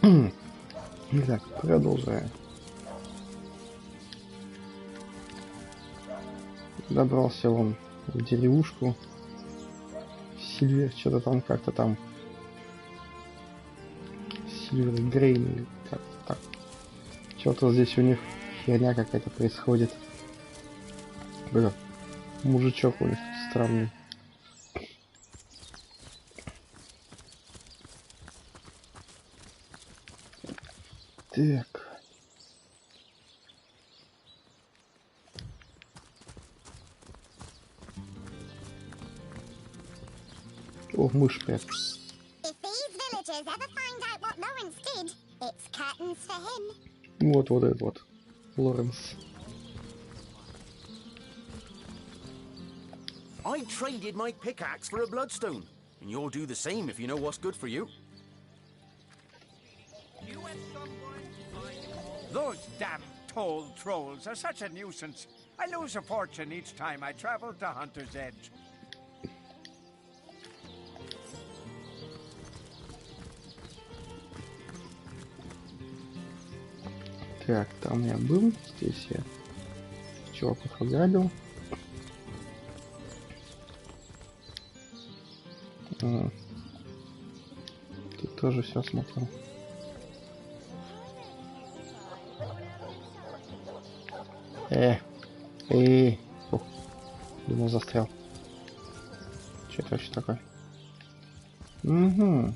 Итак, продолжаем. Добрался он в деревушку. Сильвер, что-то там как-то там. Сильвер Грейн или как-то так. Что-то здесь у них херня какая-то происходит. Бля, мужичок у них странный. Так. О, мышь прям. Вот этот вот. Лоренс. I traded my pickaxe for a bloodstone, and you'll do the same if you know what's good for you. Those damn toll trolls are such a nuisance. I lose a fortune each time I travel to Hunter's Edge. Так, там я был, здесь я чуваков ограбил. Ты тоже все смотрел. Фух, думал, застрял. Что это вообще такое? Угу.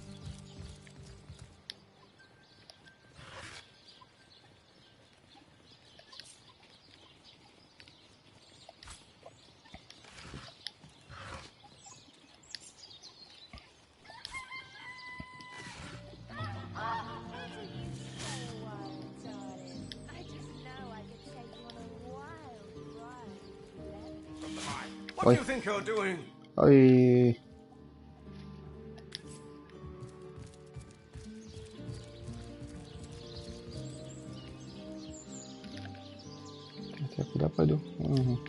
What do you think you're doing? Ой. Я куда пойду? Угу.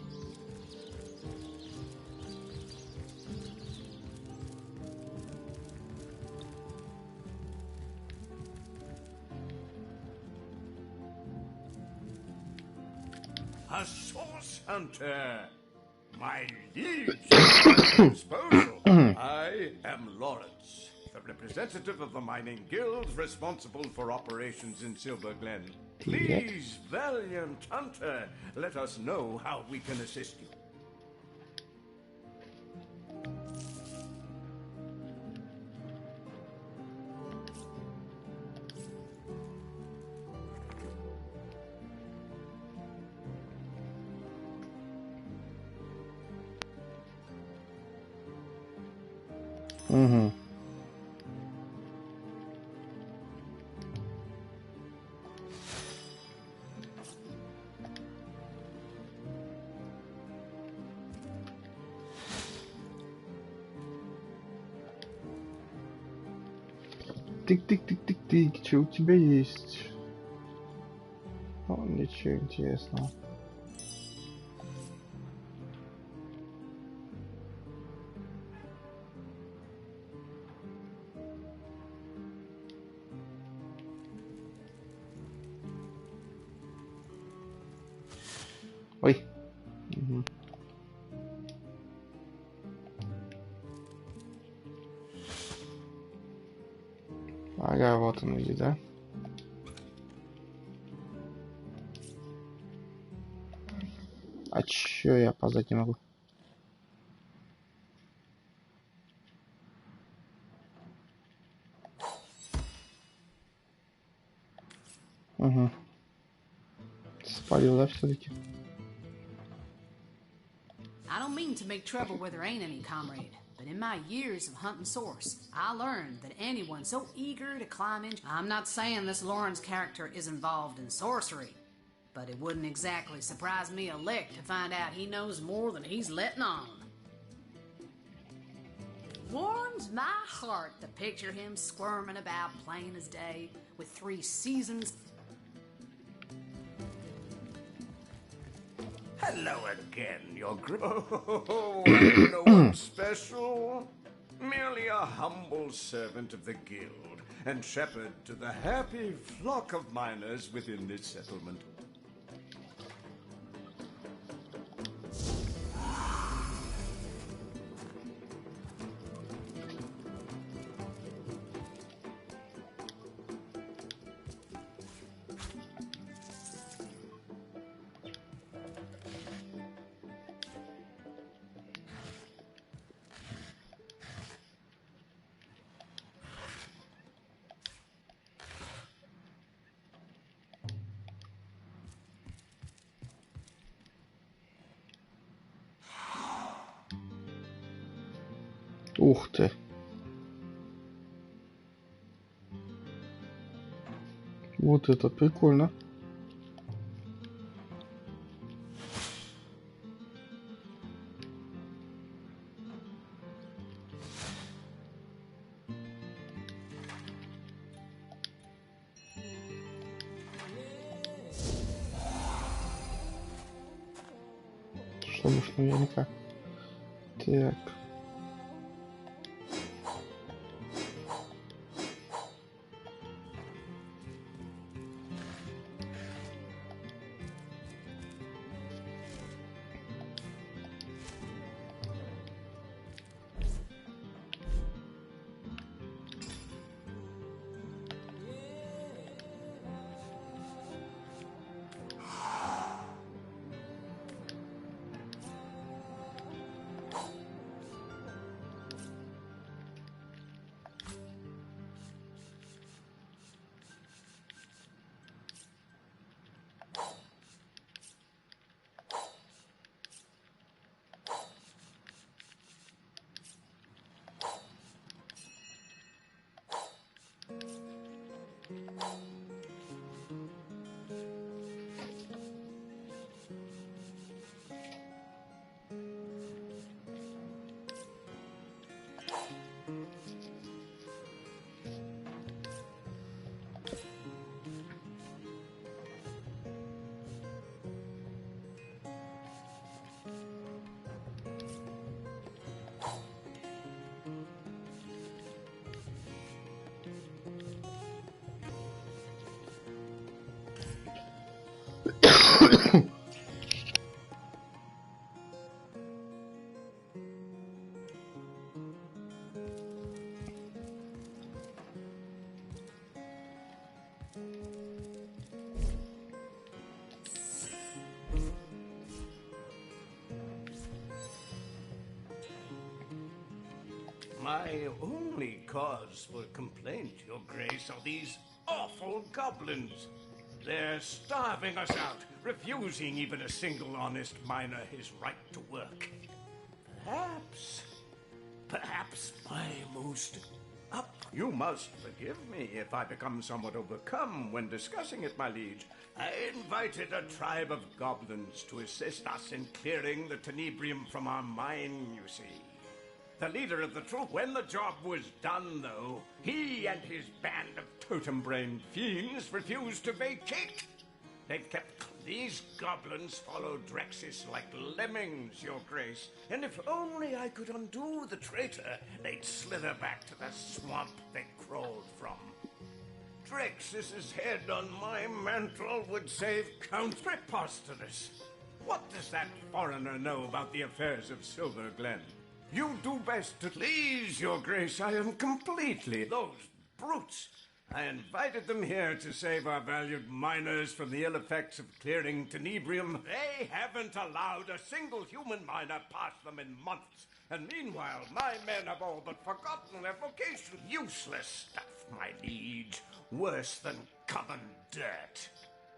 A source hunter. My liege at your disposal. I am Lawrence, the representative of the mining guild responsible for operations in Silver Glen. Please, valiant hunter, let us know how we can assist you. Угу. Тык-тык-тык-тык-тык. Что у тебя есть? О, ничего интересного. Ой. Угу. Ага, вот он где, да? А чё я опоздать не могу? Угу. Спалил, да, все-таки? I don't mean to make trouble where there ain't any, comrade. But in my years of hunting source, I learned that anyone so eager to climb in... I'm not saying this Lawrence character is involved in sorcery, but it wouldn't exactly surprise me a lick to find out he knows more than he's letting on. Warms my heart to picture him squirming about plain as day with 3 seasons... Hello again, your Oh, no one special. Merely a humble servant of the guild, and shepherd to the happy flock of miners within this settlement. Ух ты. Вот это прикольно. Что может наверняка. Так. My only cause for complaint, Your Grace, are these awful goblins. They're starving us out, refusing even a single honest miner his right to work. Perhaps my most up. You must forgive me if I become somewhat overcome when discussing it, my liege. I invited a tribe of goblins to assist us in clearing the tenebrium from our mine, you see. The leader of the troop, when the job was done, though, he and his band of totem-brained fiends refused to vacate. They've kept... These goblins follow Drexis like lemmings, Your Grace. And if only I could undo the traitor, they'd slither back to the swamp they crawled from. Drexis's head on my mantle would save Count Preposterous. What does that foreigner know about the affairs of Silver Glen? You do best to please, Your Grace. I am completely... Those brutes. I invited them here to save our valued miners from the ill effects of clearing tenebrium. They haven't allowed a single human miner past them in months. And meanwhile, my men have all but forgotten their vocation. Useless stuff, my liege. Worse than common dirt.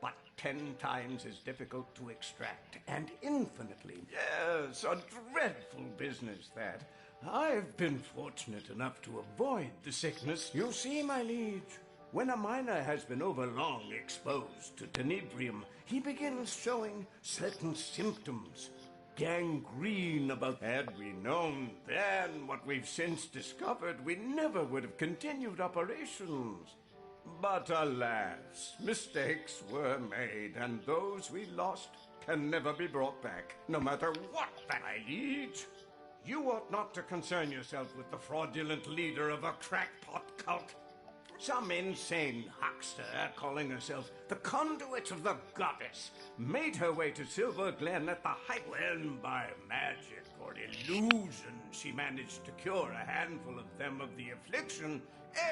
But 10 times as difficult to extract, and infinitely, yes, a dreadful business that. I've been fortunate enough to avoid the sickness. You see, my liege, when a miner has been overlong exposed to tenebrium, he begins showing certain symptoms. Gangrene about... Had we known then what we've since discovered, we never would have continued operations. But alas, mistakes were made, and those we lost can never be brought back, no matter what that I liege. You ought not to concern yourself with the fraudulent leader of a crackpot cult. Some insane huckster calling herself the conduit of the goddess made her way to Silver Glen at the height when, by magic or illusion, she managed to cure a handful of them of the affliction.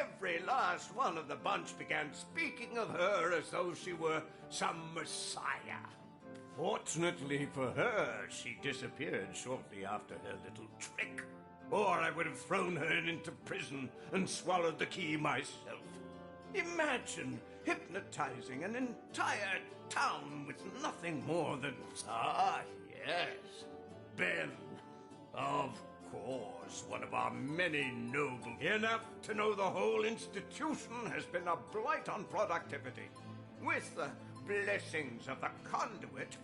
Every last one of the bunch began speaking of her as though she were some messiah. Fortunately for her, she disappeared shortly after her little trick. Or I would have thrown her into prison and swallowed the key myself. Imagine hypnotizing an entire town with nothing more than... Ah, yes, Ben. Of course, one of our many noble... Enough to know the whole institution has been a blight on productivity. With the blessings of the conduit...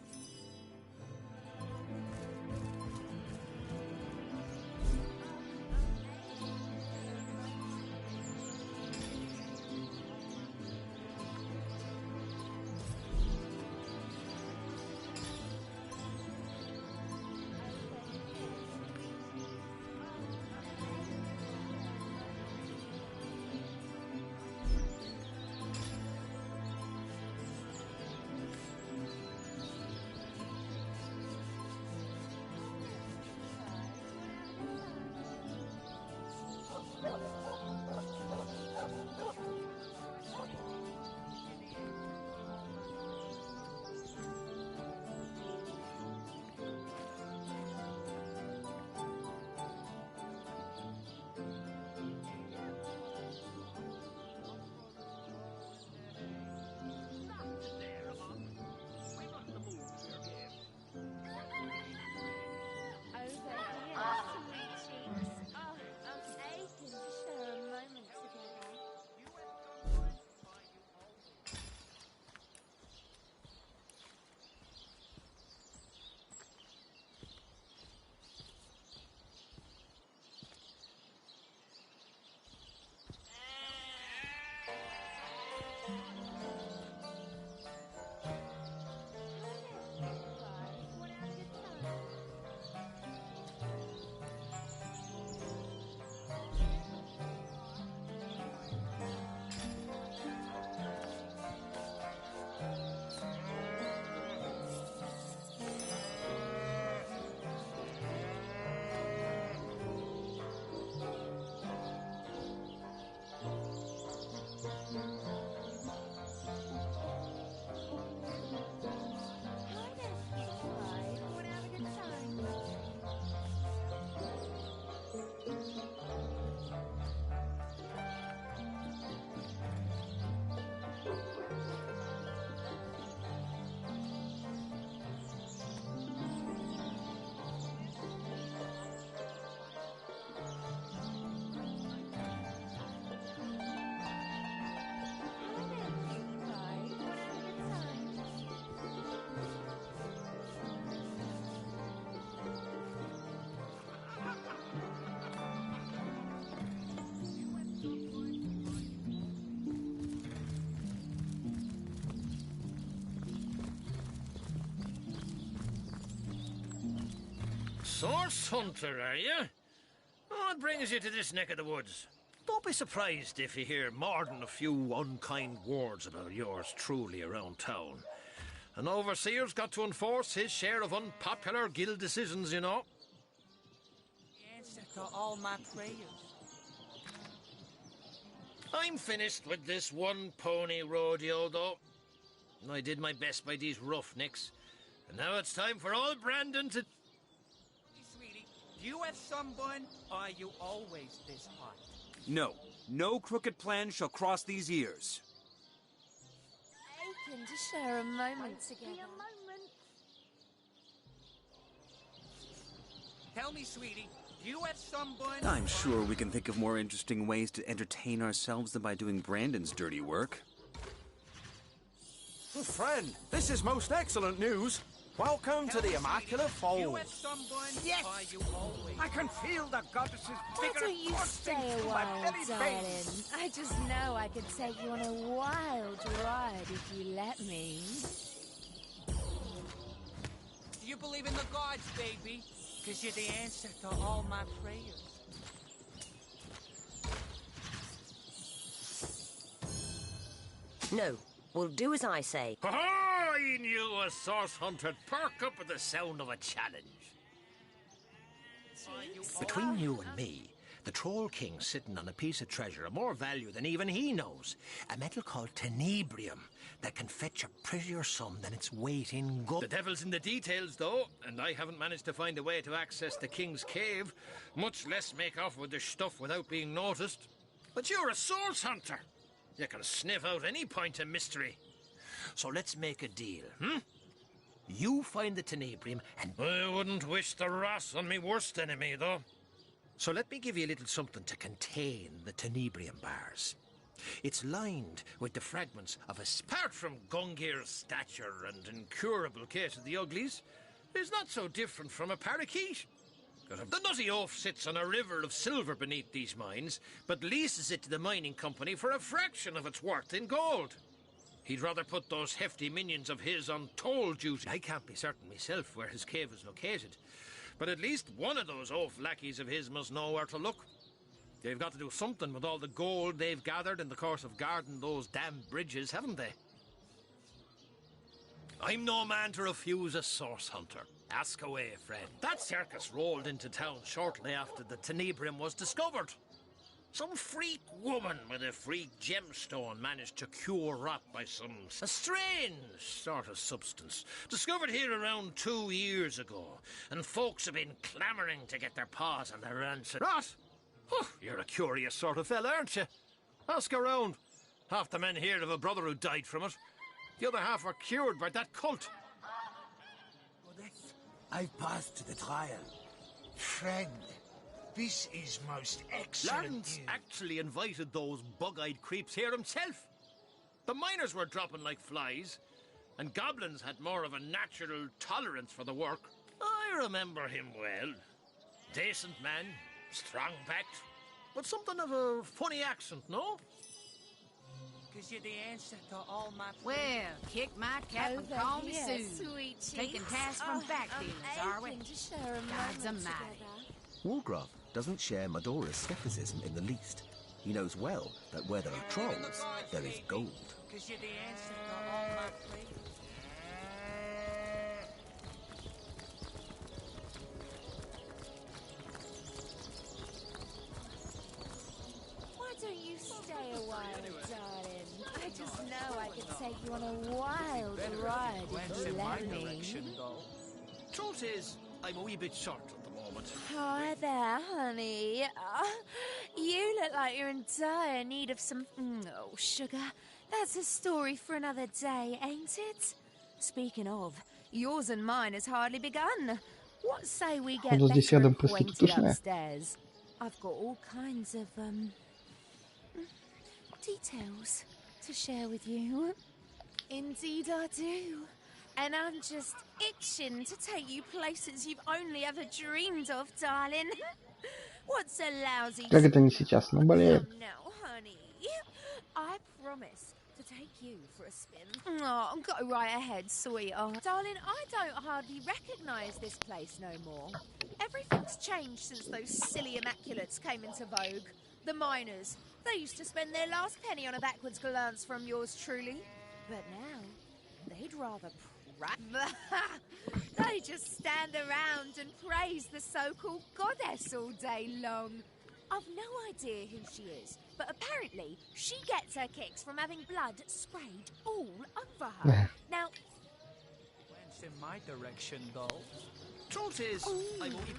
Source hunter, are you? What brings you to this neck of the woods? Don't be surprised if you hear more than a few unkind words about yours truly around town. An overseer's got to enforce his share of unpopular guild decisions, you know. The answer to all my prayers. I'm finished with this one-pony rodeo, though. I did my best by these roughnecks. And now it's time for old Brandon to... Sweetie, do you have sunburn, or are you always this hot? No. No crooked plan shall cross these ears. Aching to share a moment together. Tell me, sweetie, do you have sunburn? I'm sure we can think of more interesting ways to entertain ourselves than by doing Brandon's dirty work. Friend, this is most excellent news. Welcome to the Immaculate Do you Fold. have sunburn? Yes. Or are you always... I can feel the goddess's Why vigor don't you coursing stay a through my while, very darling? veins. I just know I could take you on a wild ride if you let me. Do you believe in the gods, baby? Because you're the answer to all my prayers. No, we'll do as I say. I knew a source hunter'd perk up at the sound of a challenge. Between you and me, the Troll King's sitting on a piece of treasure of more value than even he knows. A metal called tenebrium that can fetch a prettier sum than its weight in gold. The devil's in the details, though, and I haven't managed to find a way to access the King's cave, much less make off with the stuff without being noticed. But you're a source hunter. You can sniff out any point of mystery. So let's make a deal, hmm? You find the tenebrium and... I wouldn't wish the wrath on me worst enemy, though. So let me give you a little something to contain the tenebrium bars. It's lined with the fragments of a... Apart from Gungir's stature and incurable case of the uglies, it's not so different from a parakeet. The nutty oaf sits on a river of silver beneath these mines, but leases it to the mining company for a fraction of its worth in gold. He'd rather put those hefty minions of his on toll duty. I can't be certain myself where his cave is located, but at least one of those oaf lackeys of his must know where to look. They've got to do something with all the gold they've gathered in the course of guarding those damn bridges, haven't they? I'm no man to refuse a source hunter. Ask away, friend. That circus rolled into town shortly after the tenebrium was discovered. Some freak woman with a freak gemstone managed to cure rot by a strange sort of substance discovered here around 2 years ago, and folks have been clamouring to get their paws on the rancid rot. Oh, you're a curious sort of fella, aren't you? Ask around. Half the men here have a brother who died from it. The other half were cured by that cult. I've passed to the trial. Friend, this is most excellent Lance news. actually invited those bug-eyed creeps here himself. The miners were dropping like flies, and goblins had more of a natural tolerance for the work. I remember him well. Decent man, strong-backed, but something of a funny accent, no? Because you're the answer to all my... Well, kick my cap and call me Sue. Sweet Taking tasks from back dealers, are we? Gods almighty. Wargraf doesn't share Medora's skepticism in the least. He knows well that where there are trolls, there is gold. Because you're the answer to all my prayers. Why don't you stay a while, darling? I just know I could take you on a wild ride if you let me. Truth is, I'm a wee bit short at the moment. Hi there, honey. You look like you're in dire need of some... Oh, sugar. That's a story for another day, ain't it? Speaking of, yours and mine has hardly begun. What say we get better acquainted upstairs? I've got all kinds of, details to share with you. Indeed I do. And I'm just itching to take you places you've only ever dreamed of, darling. What's a lousy... Как это не сейчас? Наболеет. No, honey. I promise to take you for a spin. Oh, go right ahead, sweetheart. Darling, I don't hardly recognise this place no more. Everything's changed since those silly immaculates came into vogue. The miners, they used to spend their last penny on a backwards glance from yours truly. But now, they'd rather... They just stand around and praise the so-called goddess all day long. I've no idea who she is, but apparently she gets her kicks from having blood sprayed all over her. Now... When's in my direction, though? Truth is, I'm only...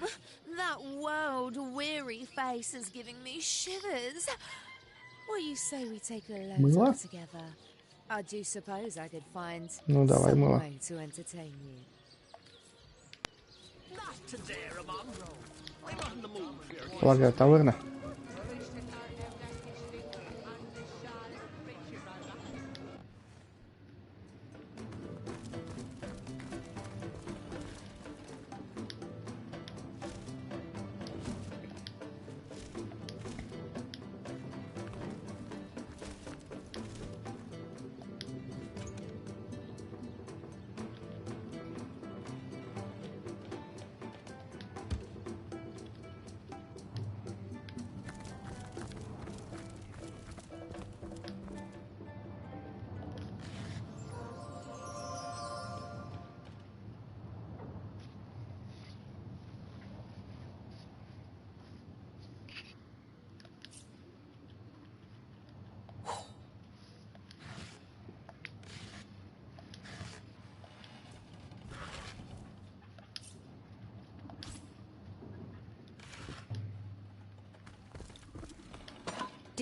That world-weary face is giving me shivers. What do you say we take a load together? I do suppose I could find some way to entertain you. Not today, Ramon. I'm not in the mood for your... Полагаю, таверна.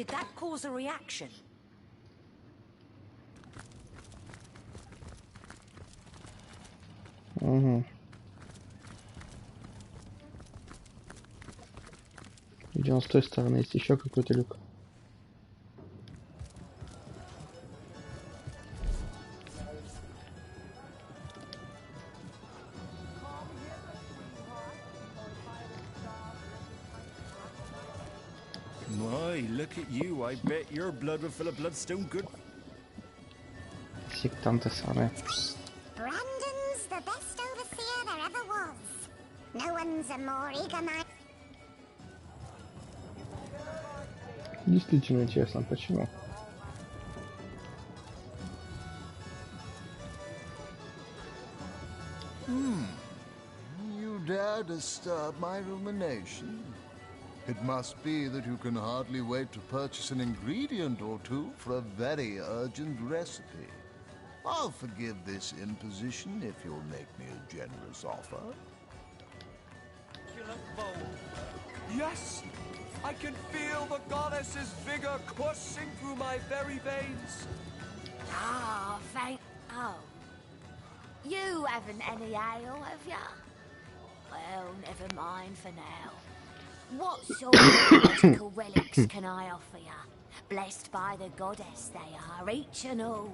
Did that cause a reaction? Угу. Идем с той стороны, есть еще какой-то люк. My, look at you. I bet your blood would fill a bloodstone good. Сектанты сраные. Brandon's the best overseer there ever was. No one's a more eager man. Действительно интересно, почему? You dare disturb my rumination? It must be that you can hardly wait to purchase an ingredient or two for a very urgent recipe. I'll forgive this imposition if you'll make me a generous offer. Yes! I can feel the goddess's vigor coursing through my very veins. Ah, thank... Oh. You haven't any ale, have ya? Well, never mind for now. What sort of magical relics can I offer ya? Blessed by the goddess they are, each and all.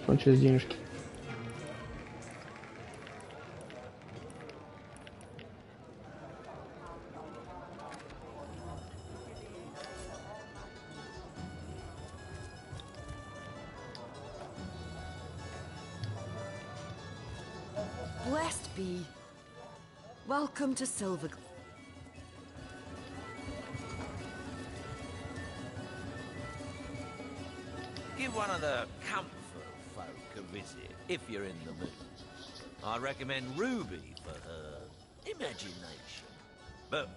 кончились денежки. Blessed be. Welcome to Silver. Give one of the comfort folk a visit, if you're in the mood. I recommend Ruby for her imagination. But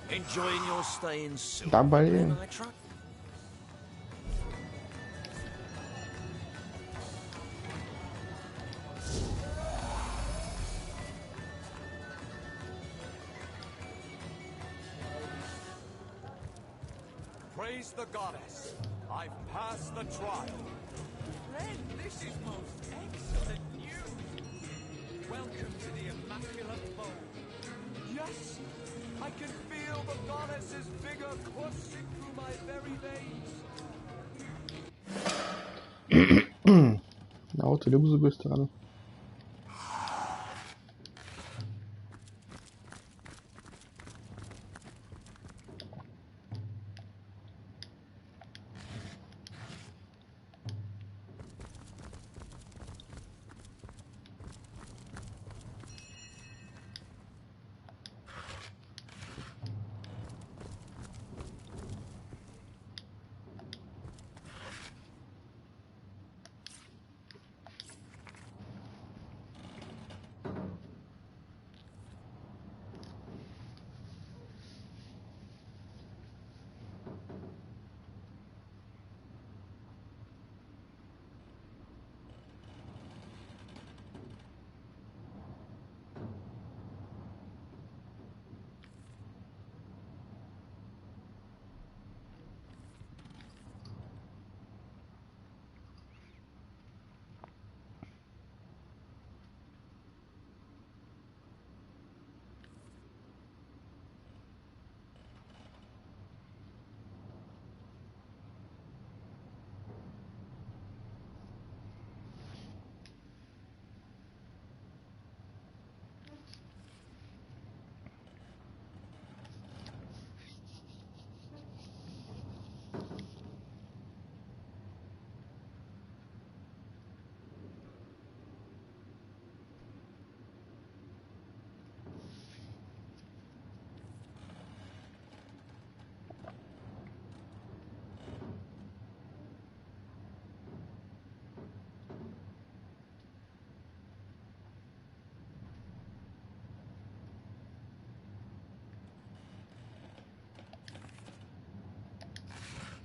enjoying your stay in Silver. Да, блин. Praise the goddess. I've passed the trial. Friend, this is most excellent news. Welcome to the Immaculate Bowl. Yes, I can feel the goddess's vigor coursing through my very veins. А вот и люк с другой стороны.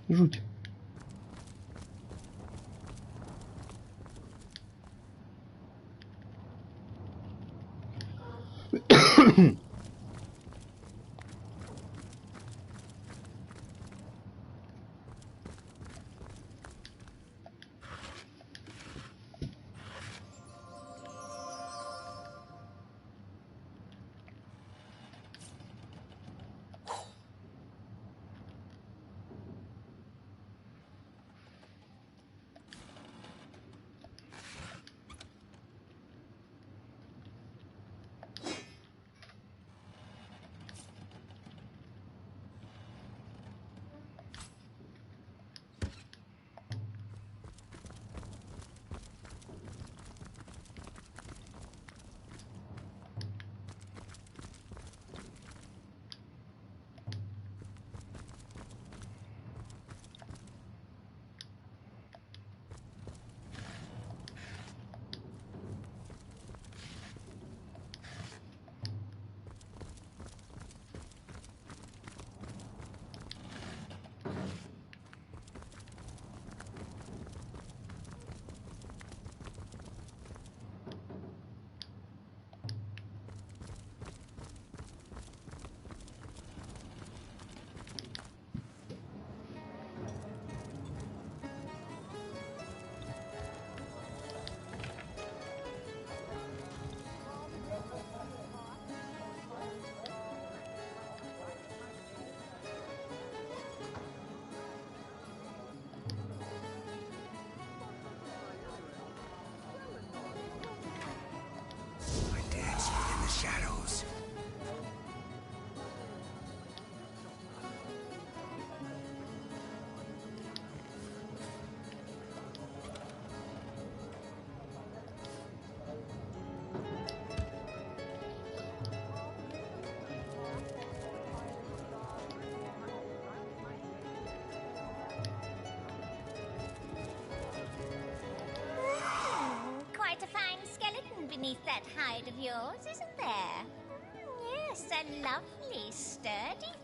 Жуть. beneath that hide of yours, isn't there? Yes, a lovely, sturdy.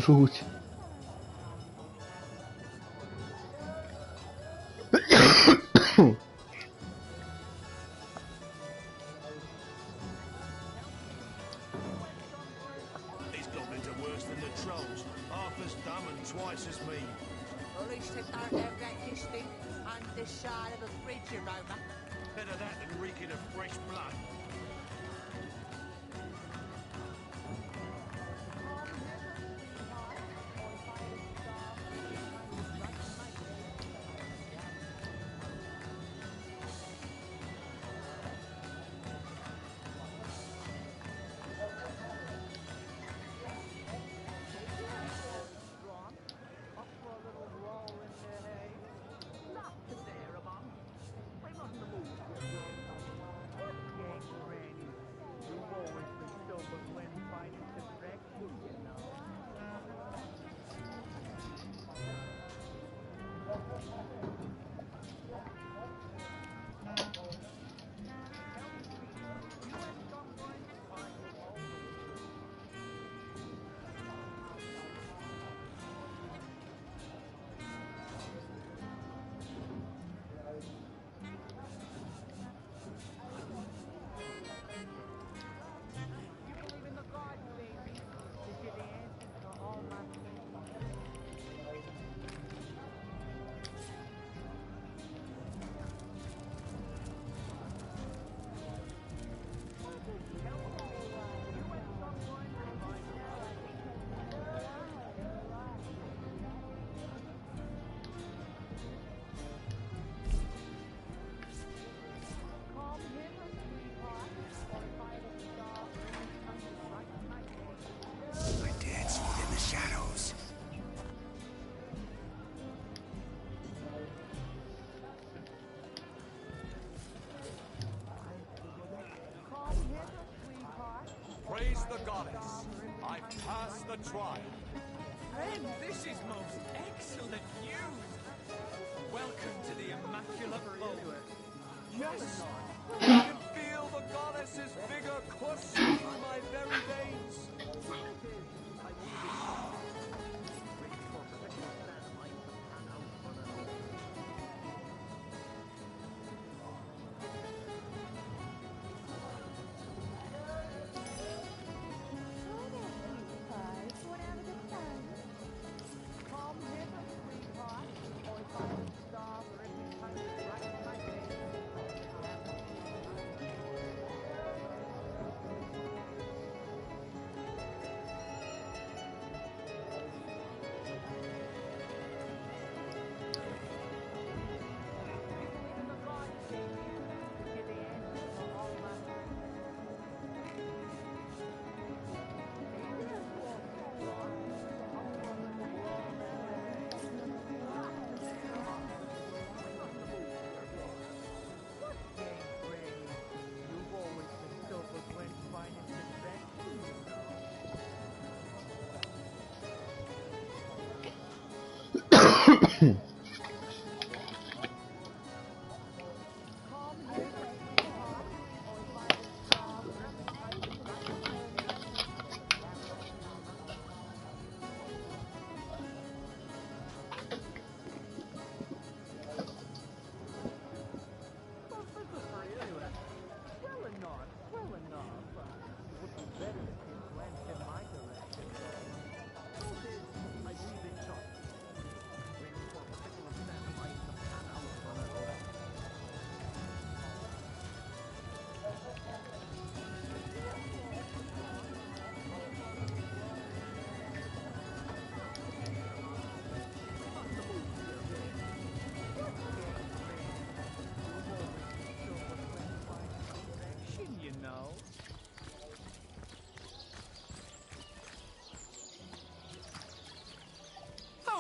Жуть. These goblins are worse than the trolls. Half as dumb and twice as mean. At least they don't have that distinct and the side of a bridge aroma. Better that than reeking of fresh blood. Praise the goddess. I've passed the trial. Friend, this is most excellent news. Welcome to the Immaculate Bowl. Yes! I can feel the goddess's vigor coursing through my very veins.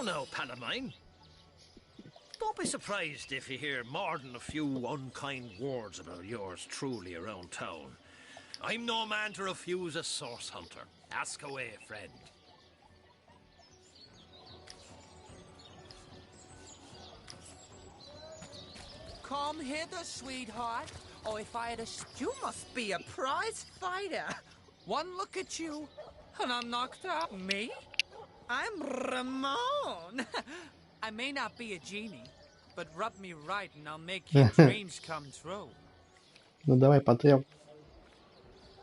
now, pal of mine. Don't be surprised if you hear more than a few unkind words about yours truly around town. I'm no man to refuse a source hunter. Ask away, friend. Come hither, sweetheart. Oh, if I had a... You must be a prize fighter. One look at you, and I'm knocked out. Me? I'm Ramon. I may not be a genie, but rub me right and I'll make your dreams come true. Ну давай потрем.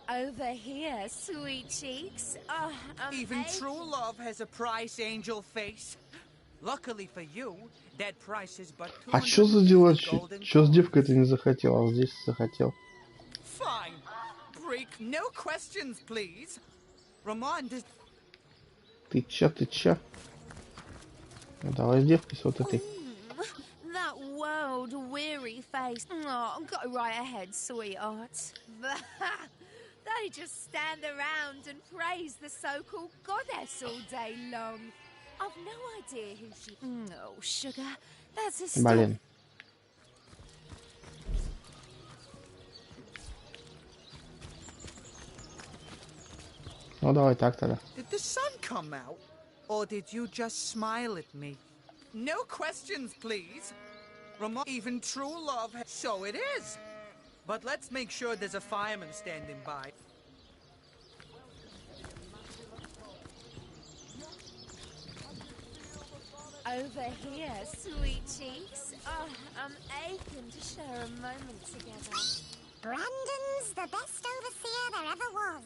Over here, sweet cheeks. Oh, Even true love has a price angel face. Luckily for you, that price is but А чё за дела? Чё с девкой-то не захотел, а здесь захотел? Fine. Break. No questions, please. Ramon does... Ты чё? Ну давай с девкой с вот этой. That world-weary face. Oh, go right ahead, sweetheart. They just stand around and praise the so-called goddess all day long. I've no idea who she... Oh, sugar, that's a stuff... Блин. Ну давай так тогда. Did the sun come out? Or did you just smile at me? No questions, please. Ramon, even true love... So it is. But let's make sure there's a fireman standing by. Over here, sweet cheeks. Oh, I'm aching to share a moment together. Brandon's the best overseer there ever was.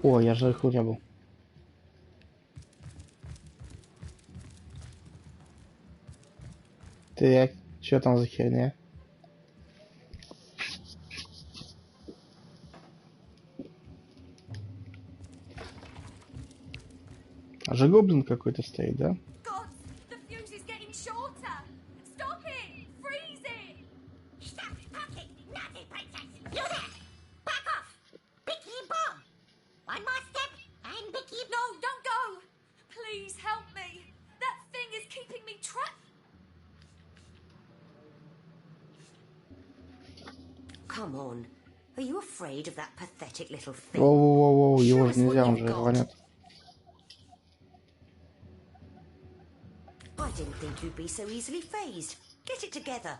О, я же их не был. Так, что там за херня? А же гоблин какой-то стоит, да? Come on. Are you afraid of that pathetic little thing? Воу-воу-воу, его же нельзя, он же рванет. I didn't think you'd be so easily phased. Get it together.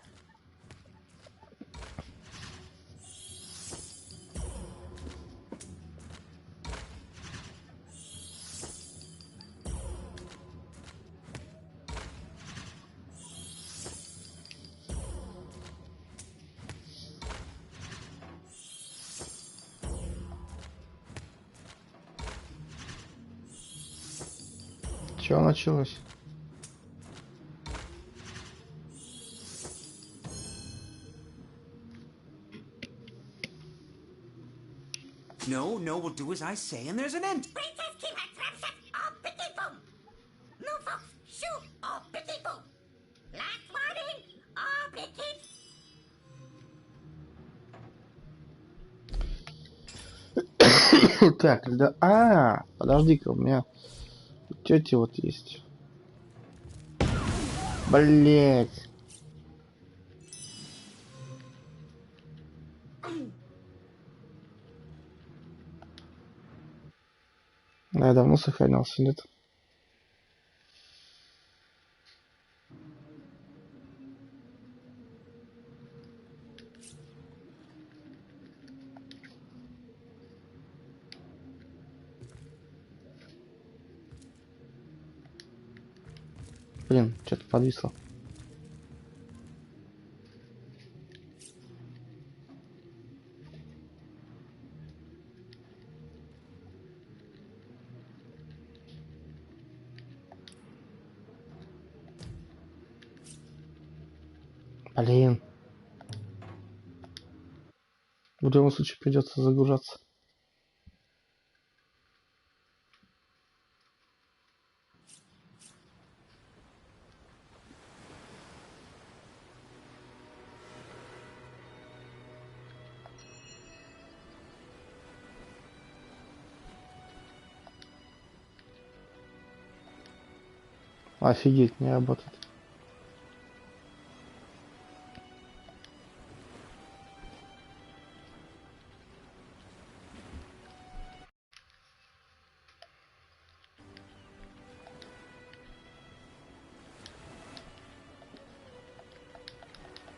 Чё началось? No, we'll do as I say, and there's an end. Так, когда... подожди-ка, у меня тети вот есть. Блять. Да, я давно сохранялся, нет? Блин, что-то подвисло. Блин. В любом случае придется загружаться. Офигеть, не работает.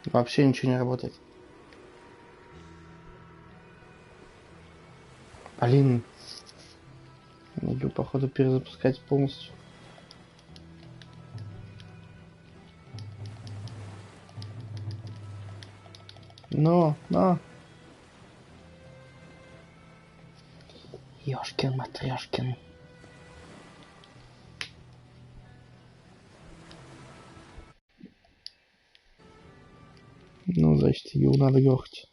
Вообще ничего не работает. Блин. Игру, походу, перезапускать полностью. Но. Ёшкин-матрёшкин. Ну, значит, его надо грохать.